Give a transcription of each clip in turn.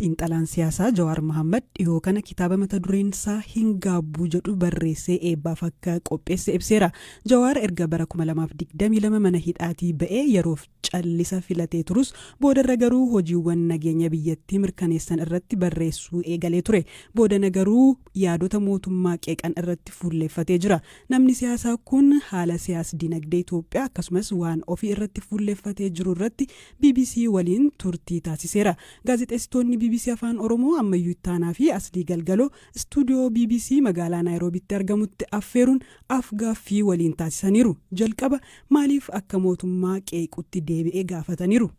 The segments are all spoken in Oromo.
xiinxalaan siyaasaa Jawar Muhammad dhiyoo kana kitaaba mata dureen isaa Hingaabbuu jedhu barreessee eebbaaf akka qopheesse ibseera. Jawar erga bara 2022 mana hidhaatii ba'ee yeroof callisa filatee turus boodarra garuu hojiiwwan nageenya biyyattii mirkaneessan irratti barreessuu eegalee ture. Boodana garuu yaadota mootummaa qeeqan irratti fuulleeffatee jira. Namni siyaasaa kun haala siyaas-dinagdee Itoophiyaa akkasumas waan ofii irratti fuulleeffatee jiru irratti BBC waliin turtii taasiseera. Gaazexeessitoonni BBC Afaan Oromoo ammayyuu ittaanaa fi Aslii Galgaloo istuudiyoo BBC magaalaa Naayiroobitti argamutti affeeruun afgaaffii waliin taasisaniiru. Jalqaba maaliif akka mootummaa qeequtti deebi'ee gaafataniiru.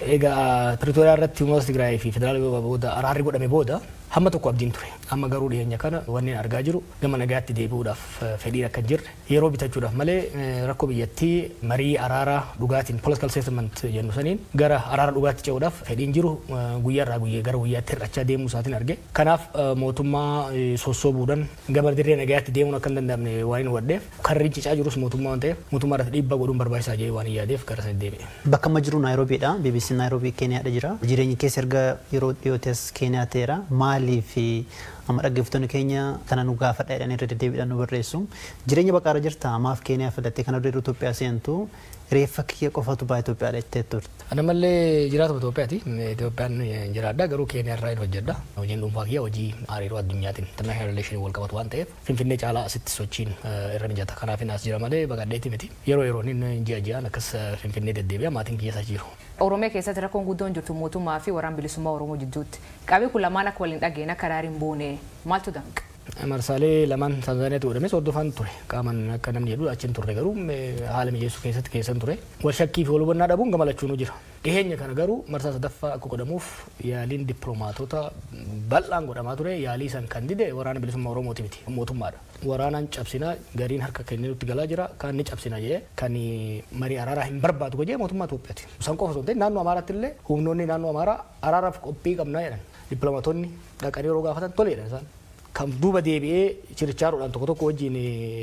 Egaa Pretoria irratti Uummatni Tigraay fi Federaala booda araarri godhame booda hamma tokko abdiin ture. Amma garuu dhiyeenya kana wanni argaa jiru gama nagaatti deebi'uudhaaf fedhii akka hin jirre yeroo bitachuudhaaf malee rakkoo biyyattii marii araaraa dhugaatiin political settlement jennu saniin gara araara dhugaatti ce'uudhaaf fedhiin jiru guyyaarraa gara guyyaatti hir'achaa deemuu isaatiin arge. Kanaaf mootummaa sossoobuudhaan gama dirree nagaatti deemuun akka hin danda'amne waan hin waddeef karri cicaa jirus mootummaa waan ta'eef mootummaa irratti dhiibbaa godhuun barbaachisaa jedhee waan yaadeef gara sana deebi'e. Bakka amma jiru Naayiroobiidha. BBC Naayiroobii Keeniyaadha jira. Jireenyi keessa erga yeroo dhiyootes Keeniyaa ta'eera. Maaliif amma dhaggeeffattoonni keenya kana nu gaafadha jedhanii irra deddeebiidhaan nu barreessu. Jireenya baqaara jirta amaaf Keeniyaa filattee kana dura Itoophiyaa seentu reeffa kiyya qofatu baay'ee Itoophiyaa jettee turte. Ana mallee jiraatu Itoophiyaati. Itoophiyaan jiraadha garuu Keeniyaa irraa hin hojjedha. Hojiin dhuunfaa kiyya hojii hariiroo addunyaatiin international relation wal qabatu waan ta'eef Finfinnee caalaa asitti sochiin irra mijata. Kanaaf as jira malee baqadheetti miti. Yeroo yeroon ji'a ji'aan akkas Finfinnee deddeebi'a maatiin kiyya jiru. Oromiyaa keessatti rakkoon guddoon jirtu mootummaa fi waraana bilisummaa Oromoo jidduutti. Qabii kun lamaan akka waliin dhageenya karaariin boone maaltu danqa? Marsaalee lamaan Tanzaaniyaatti godhames hordofaan ture. Qaaman akka namni jedhu achiin turre garuu haala mijeessuu keessatti keessan ture. Wal shakkii fi wal hubannaa dhabuun gamalachuun jira. Dhiheenya kana garuu marsaa sadaffaa akka godhamuuf yaaliin dippiloomaatota bal'aan godhamaa ture. Yaalii san kan dide waraana bilisummaa Oromooti miti mootummaadha. Waraanaan cabsinaa gariin harka kennuutti galaa jira. Kan ni cabsinaa jedhee kan marii araaraa hin barbaadu godhee mootummaa Itoophiyaati. San qofa osoo hin ta'in naannoo Amaaraatti illee humnoonni naannoo Amaaraa araaraaf qophii qabnaa jedhan. Dippiloomaatonni dhaqanii yeroo gaafatan toleedha isaan. Kan duuba deebi'ee chirichaaruudhaan tokko tokko wajjin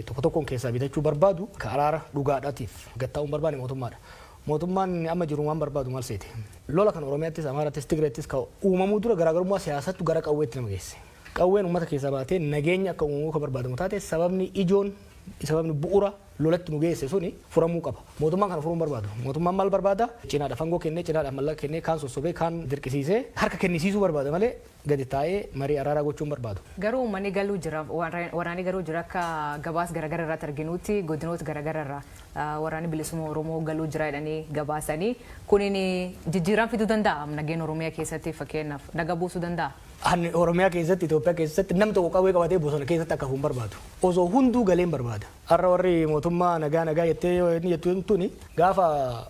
tokko tokkoon keessaa bitachuu barbaadu ka araara dhugaadhaatiif gattaa'uun barbaade mootummaadha. Mootummaan amma jiru waan barbaadu maal seete. Lola kan Oromiyaattis Amaaraattis Tigreettis ka uumamuu dura garaagarummaa siyaasattu gara qawweetti nama geesse. Qawween uummata keessaa baatee nageenya akka uumamuu ka barbaadamu taate sababni ijoon sababni bu'uura lolatti nu geesse suni furamuu qaba. Mootummaan kana furuun barbaadu. Mootummaan maal barbaada? Cinaadha fangoo kennee cinaadha mallaqa kennee kaan sossobee kaan dirqisiisee harka kennisiisuu barbaada malee gadi taa'ee marii araaraa gochuun barbaadu. Garuu uummanni galuu jira waraanni garuu jira akka gabaas garaagara irratti arginuutti godinoota garaagara irraa waraanni bilisummaa Oromoo galuu jira jedhanii gabaasanii kunin jijjiirama fiduu danda'a nageenya Oromiyaa keessatti fakkeenyaaf naga buusuu danda'a. Ani Oromiyaa keessatti Itoophiyaa keessatti namni tokko qawwee qabatee bosona keessatti akka fuun barbaadu. Osoo hunduu galeen barbaada. Har'a warri mootummaa nagaa jettee jettuun tuni gaafa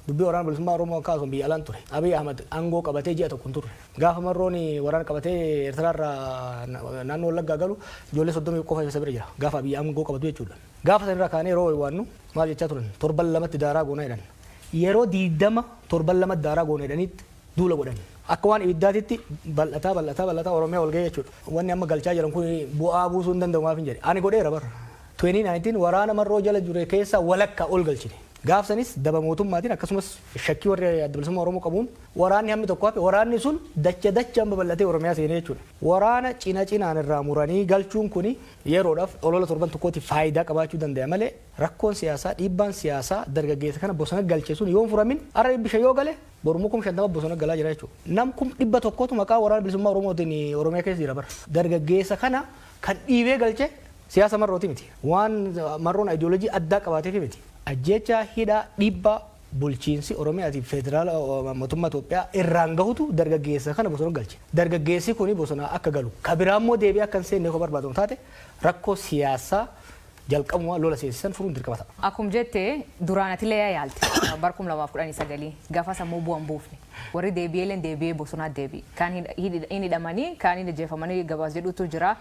dubbii waraana bilisummaa Oromoo kaasuun biyya alaan ture. Abiyi Amad aangoo qabatee ji'a tokko turre. Gaafa marrooni waraana qabatee Eertiraarraa naannoo Wallaggaa galu ijoollee 30 qofa isa bira jira. Gaafa Abiyi aangoo qabatu jechuudha. Gaafa sanirraa kaanee yeroo waannu maal jechaa turan torban lamatti daaraa goonaa jedhan. Yeroo 20 torban lamatti daaraa goonaa jedhanitti duula godhan. Akka waan ibiddaatitti bal'ataa Oromiyaa wal ga'ee jechuudha. Wanni amma galchaa jiran kun bu'aa buusuu hin danda'u maaf hin jedhe. Ani godheera bara. 2019 waraana marroo jala jure keessa walakka ol galchine. Gaafsanis daba mootummaatiin akkasumas shakkii warri adda bilisummaa Oromoo qabuun waraanni hammi tokko hafe waraanni sun dachaan babal'atee Oromiyaa seenee jechuudha. Waraana cinaan irraa muranii galchuun kuni yeroodhaaf olola torban tokkootti faayidaa qabaachuu danda'a malee rakkoon siyaasaa dhiibbaan siyaasaa dargaggeessa kana bosona galchee sun yoo furamin arra bisha yoo gale borumuu kum shantama bosona galaa jira jechuudha. Nam kum 100 maqaa waraana bilisummaa Oromootiin Oromiyaa keessa jira bara. Dargaggeessa kana kan dhiibee galchee siyaasa marrooti miti. Waan marroon ideoloojii addaa qabaateef miti. Ajjecha hidhaa dhiibbaa bulchiinsi Oromiyaati federaala mootummaa Itoophiyaa irraan gahutu dargaggeessa kana bosona galche. Dargaggeessi kuni bosona akka galu. Kabiraammoo deebi'ee akka hin seenne ko barbaadamu taate rakkoo siyaasaa jalqabuma lola seesisan furuun dirqama ta'a. Akkuma jettee duraanatilee yaalti barkum 2019 gaafa sammuu bu'an buufne warri deebi'ee bosonaa deebi'e kaan hin hidhamanii kaan hin ajjeefamanii gabaas jedhutu jira.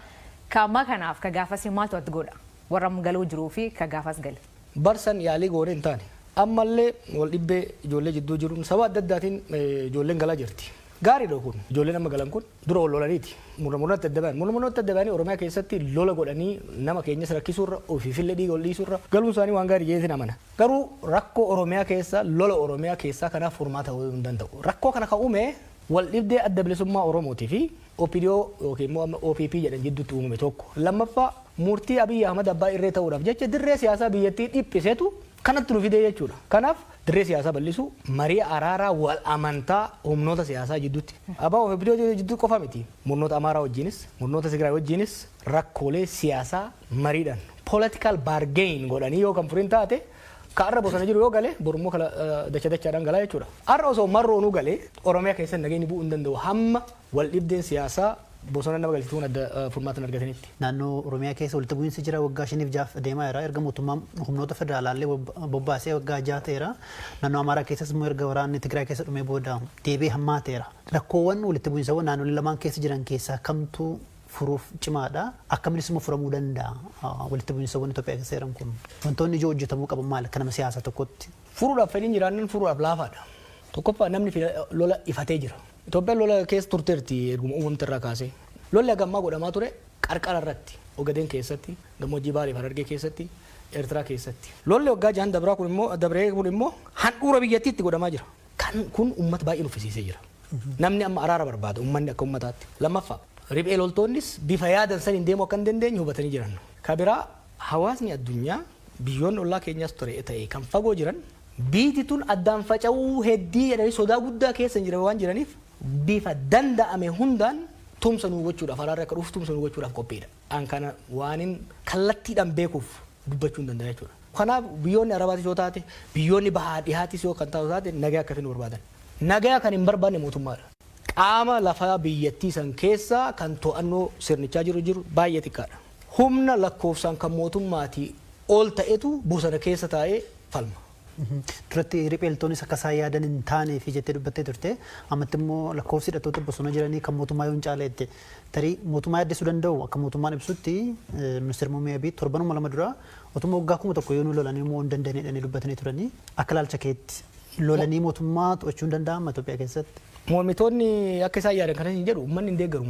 Kaammaa kanaaf ka gaafasi maaltu atti godha warra galuu jiruu fi ka gaafas gale. Barsan yaalii goone hin taane ammallee wal dhibbee ijoollee jidduu jiruun sababa adda addaatiin ijoolleen galaa jirti. Gaariidha kun ijoolleen amma galan kun dura wal lolaniiti. Murmuratti adda ba'anii Oromiyaa keessatti lola godhanii nama keenyas rakkisuurra ofiifillee dhiiga ol dhiisuurra galuun isaanii waan gaarii jeetiin amana. Garuu rakkoo Oromiyaa keessa lola Oromiyaa keessaa kanaaf furmaata ta'uu hin danda'u. Rakkoo kana kan uume wal dhibdee adda bilisummaa Oromootii fi OPDO yookiin immoo OPP jedhan jidduutti uumame tokko. Lammaffaa murtii Abiyi Amad abbaa irree ta'uudhaaf jecha dirree siyaasaa biyyattii dhiphiseetu kanatti nu fidee jechuudha. Kanaaf dirree siyaasaa bal'isu marii araaraa wal amantaa humnoota siyaasaa jidduutti. Abbaa OPDO jidduu qofa miti. Murnoota Amaaraa wajjinis, murnoota Tigraay wajjinis rakkoolee siyaasaa mariidhaan political bargain godhanii yoo kan furin taate kaarra bosona jiru yoo galee borummoo kala dachaadhaan galaa jechuudha. Har'a osoo marroonuu galee Oromiyaa keessatti nageenyi bu'uu hin danda'u hamma wal dhibdeen siyaasaa bosona nama galchituun adda furmaatan argatanitti. Naannoo Oromiyaa keessa walitti bu'iinsi jira waggaa 5 deemaa jira. Erga mootummaan humnoota federaalaallee bobbaasee waggaa 6 ta'eera. Naannoo Amaaraa keessas immoo erga waraanni Tigraay keessa dhumee booda deebi'ee hammaateera. Rakkoowwan walitti bu'iinsawwan naannolee lamaan keessa jiran keessaa kamtu furuuf cimaadha. Akkaminis immoo furamuu danda'a walitti bu'iinsawwan Itoophiyaa keessa jiran kun. Wantoonni ijoo hojjetamuu qaban maali akka nama siyaasa tokkotti? Furuudhaaf fedhiin jiraannan furuudhaaf laafaadha. Tokkoffaa namni lola ifatee jira. Itoophiyaan lola keessa turteerti erguma uumamte irraa kaasee. Lolli hagammaa godhamaa ture qarqara irratti Ogadeen keessatti, gammoojjii Baalee fi Harargee keessatti, Eertiraa keessatti. Lolli waggaa 6 dabree kun immoo handhuura biyyattiitti godhamaa jira. Kun uummata baay'ee nuffisiisee jira. Namni amma araara barbaada uummanni akka uummataatti. Lammaffaa riphee loltoonnis bifa yaadan saniin deemuu akka hin dandeenye hubatanii jiran. Kabiraa hawaasni addunyaa biyyoonni ollaa keenyaas ture ta'e kan fagoo jiran biiti tun addaan faca'uu heddii jedhanii sodaa guddaa keessa jiran waan jiraniif bifa danda'ame hundaan tumsa nuu gochuudhaaf araarri akka dhufu tumsa nuu gochuudhaaf qophiidha. An kana waanin kallattiidhaan beekuuf dubbachuu hin danda'a jechuudha. Kanaaf biyyoonni Arabaatis yoo taate biyyoonni bahaa dhihaatis yoo kan taatu taate nagaa akka hin barbaadan. Nagaa kan hin barbaanne mootummaadha. Qaama lafaa biyyattii san keessaa kan to'annoo sirnichaa jiru baay'ee xiqqaadha. Humna lakkoofsaan kan mootummaatii ol ta'etu bosona keessa taa'ee falma. Duratti riphee loltoonnis akka isaan yaadan hin taanee fi jettee dubbattee turte ammatti immoo lakkoofsi hidhattoota bosona jiranii kan mootummaa yoo hin caaleette tarii mootummaa yaaddessuu danda'u akka mootummaan ibsutti ministeera muummee Abiy torbanuma 2 dura otuma waggaa 1000 yoo nu lolanii immoo hin dandeenye dubbatanii turanii akka ilaalcha keetti lolanii mootummaa to'achuu hin danda'ama Itoophiyaa keessatti. Mormitoonni akka isaan yaadan kana hin jedhu uummanni hin deeggaru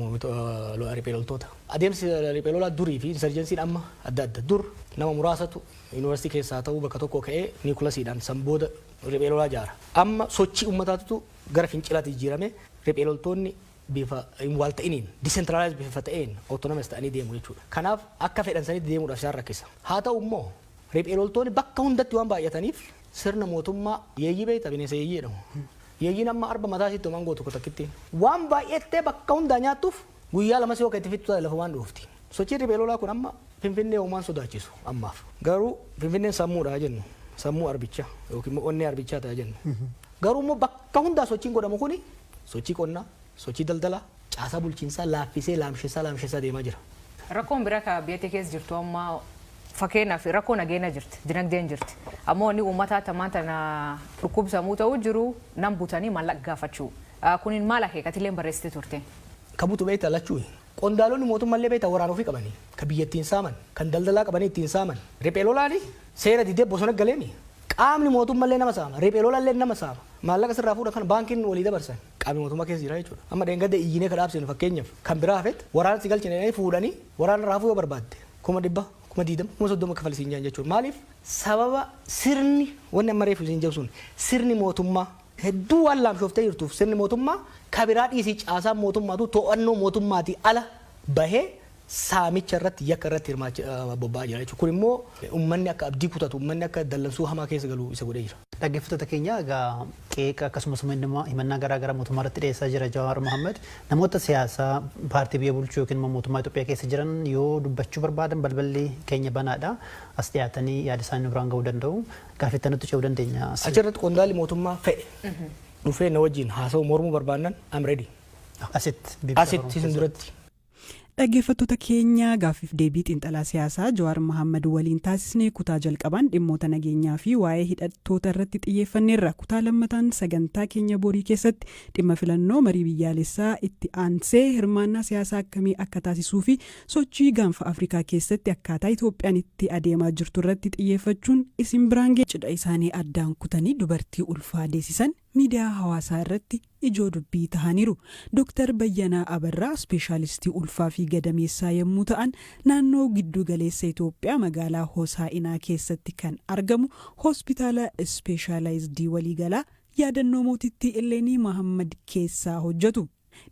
riphee loltoota. Adeemsi riphee lolaa durii fi insurgensiin amma adda adda dur nama muraasatu yuunivarsiitii keessaa ta'uu bakka tokko ka'ee niikulasiidhaan san booda riphee lolaa jaara. Amma sochii uummataatu gara fincilaatti jijjiirame riphee loltoonni bifa wal ta'iniin decentralized bifa ta'een autonomous ta'anii deemu jechuudha. Kanaaf akka fedhan sanitti deemuudhaaf isaan rakkisa. Haa ta'u immoo riphee loltoonni bakka hundatti waan baay'ataniif sirna mootummaa yeeyyii beekta bineensa yeeyyii jedhamu. Yeeyyiin amma arba mataa isitti homaan gootu takkitti waan baay'attee bakka hundaa nyaattuuf guyyaa lamas yoo itti fixtu lafa waan dhuufti. Sochiin riphee lolaa kun amma Finfinnee uumaan sodaachisu ammaaf. Garuu Finfinneen sammuudha jennu sammuu arbichaa yookiin immoo onnee arbichaa ta'a jennu. Garuu immoo bakka hundaa sochiin godhamu kuni sochii qonnaa, sochii daldalaa, caasaa bulchiinsaa laaffisee laamshisaa deemaa jira. Rakkoon biraa kan biyya keessa jirtu amma fakkeenyaaf rakkoo nageenya jirti, dinagdeen jirti. Ammoo inni uummataa tamaan tana dhukkubsamuu ta'uu jiru nam butanii maallaqa gaafachuu. Kunin maal akeekatilee barreessitee turte? Kabutu beektaa lachuu qondaalonni mootummallee beektaa waraana ofii qabanii kan biyyattiin saaman kan daldalaa qabanii ittiin saaman riphee lolaani seera didee bosona galeemi qaamni mootummallee nama saama riphee lolaallee nama saama maallaqa sirraa fuudha kan baankiin walii dabarsan qaamni mootummaa keessa jira jechuudha. Amma dheengadde iyyinee kadhaabsinu fakkeenyaaf kan biraa hafeet waraana si galchine fuudhanii waraana raafuu yoo barbaadde 100,000 120 130 kafalisiin jaan jechuudha. Maaliif sababa sirni wanni amma reefu isin jabsuun sirni mootummaa hedduu waan laamshooftee jirtuuf sirni mootummaa kabiraa dhiisii caasaa mootummaatu to'annoo mootummaatii ala bahee saamicha irratti yakka irratti bobba'aa jira jechuudha. Kun immoo uummanni akka abdii kutatu uummanni akka dallansuu hamaa keessa galu isa godhee jira. Dhaggeeffattoota keenya egaa qeeqa akkasumas himannaa garaagaraa mootummaa irratti dhiyeessaa jira Jawar Mohammed namoota siyaasaa paartii biyya bulchuu yookiin mootummaa Itoophiyaa keessa jiran yoo dubbachuu barbaadan balballi keenya banaadha. As dhiyaatanii yaada isaanii biraan ga'uu danda'u. Gaaffii nutti ce'uu dandeenya. Achirratti qondaalli mootummaa fe'e dhufee na wajjin haasa'u mormuu barbaadan am ready. Asitti isin duratti. Dhaggeeffattoota keenya gaaffiif deebii xiinxalaa siyaasaa Jawar Mohammed waliin taasisnee kutaa jalqaban dhimmoota nageenyaa fi waa'ee hidhattoota irratti xiyyeeffanneerra. Kutaa lammataan sagantaa keenya borii keessatti dhimma filannoo marii biyyaalessaa itti aansee hirmaannaa siyaasaa akkamii akka taasisuu fi sochii gaanfa Afrikaa keessatti akkaataa Itoophiyaan itti adeemaa jirtu irratti xiyyeeffachuun isin biraan ga'e cidha isaanii addaan kutanii dubartii ulfaa deessisan miidiyaa hawaasaa irratti ijoo dubbii tahaniiru. Dr. Bayyanaa Abarraa ispeeshaalistii ulfaa fi gadameessaa yommuu ta'an naannoo giddu galeessa Itoophiyaa magaalaa Hosaa'inaa keessatti kan argamu hospitaala ispeeshaalaayizidii waliigalaa yaadannoo mootittii Illeenii Mahammad keessaa hojjetu.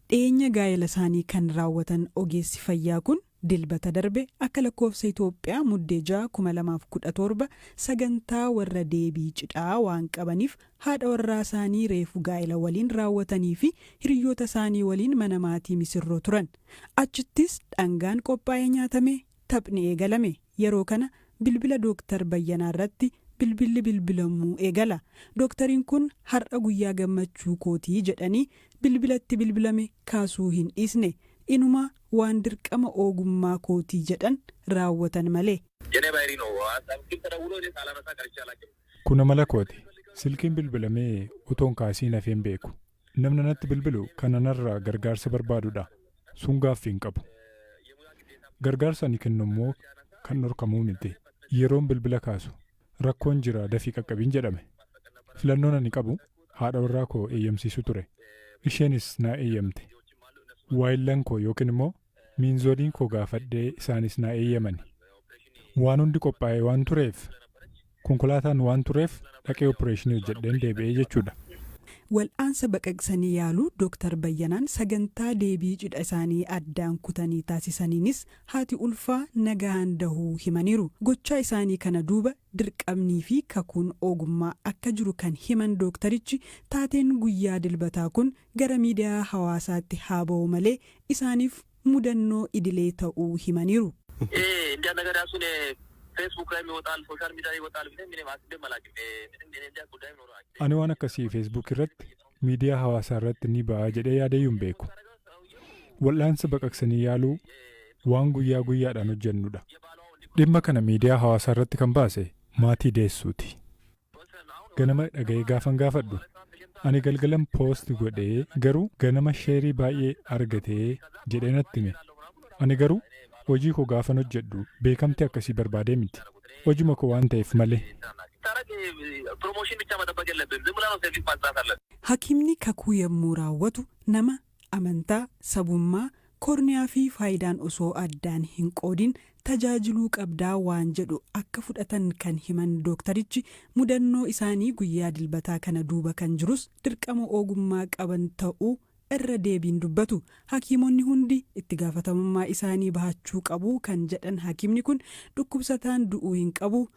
Dhiyeenya gaa'ela isaanii kan raawwatan ogeessi fayyaa kun dilbata darbe akka lakkoofsa Itoophiyaa muddee 2017 sagantaa warra deebii cidhaa waan qabaniif haadha warraa isaanii reefu gaa'ela waliin raawwatanii fi hiriyoota isaanii waliin mana maatii misirroo turan. Achittis dhangaan qophaa'ee nyaatamee taphni eegalame. Yeroo kana bilbila Dooktar Bayyanaa irratti bilbilli bilbilamuu eegala. Dooktariin kun har'a guyyaa gammachuu kootii jedhanii bilbilatti bilbilame kaasuu hin dhiisne. Inuma waan dirqama ogummaa kootii jedhan raawwatan malee. Kun amala kooti. Silkiin bilbilamee utoon kaasii nafeen beeku. Namni natti bilbilu kananarraa gargaarsa barbaadudha. Sun gaaffii hin qabu. Gargaarsa ani kennu immoo kan dhorkamuu miti. Yeroon bilbila kaasu rakkoon jira dafii qaqqabiin jedhame. Filannoon ani qabu haadha warraa koo eeyyamsiisu ture. Isheenis naa eeyyamte. Waayillan koo yookiin immoo miinzooliin koo gaafadhee isaanis naa eeyyamani. Waan hundi qophaa'ee waan tureef konkolaataan waan tureef dhaqee opereeshinii hojjedheen deebi'ee jechuudha. Wal'aansa baqaqsanii yaaluu Dooktar Bayyanaan sagantaa deebii cidha isaanii addaan kutanii taasisaniinis haati ulfaa nagaan dahuu himaniiru. Gochaa isaanii kana duuba dirqamnii fi kakuun ogummaa akka jiru kan himan dooktarichi taateen guyyaa dilbataa kun gara miidiyaa hawaasaatti haa ba'u malee isaaniif mudannoo idilee ta'uu himaniiru. Ani waan akkasii feesbuuk irratti miidiyaa hawaasaa irratti ni ba'a jedhee yaadayyuun beeku. Wal'aansa baqaqsanii yaaluu waan guyyaa guyyaadhaan hojjennudha. Dhimma kana miidiyaa hawaasaa irratti kan baase maatii deessuuti. Ganama dhaga'ee gaafan gaafadhu. Ani galgalan poost godhee garuu ganama sheerii baay'ee argatee jedhee natti hime. Ani garuu hojii koo gaafan hojjedhu beekamtii akkasii barbaadee miti. Hojii koo waan ta'eef malee. Hakiimni kakuu yommuu raawwatu nama amantaa, sabummaa, korniyaa fi faayidaan osoo addaan hin qoodin tajaajiluu qabdaa waan jedhu akka fudhatan kan himan dooktarichi mudannoo isaanii guyyaa dilbataa kana duuba kan jirus dirqama ogummaa qaban ta'uu irra deebiin dubbatu. Hakiimonni hundi itti gaafatamummaa isaanii bahachuu qabu kan jedhan hakiimni kun dhukkubsataan du'uu hin qabu.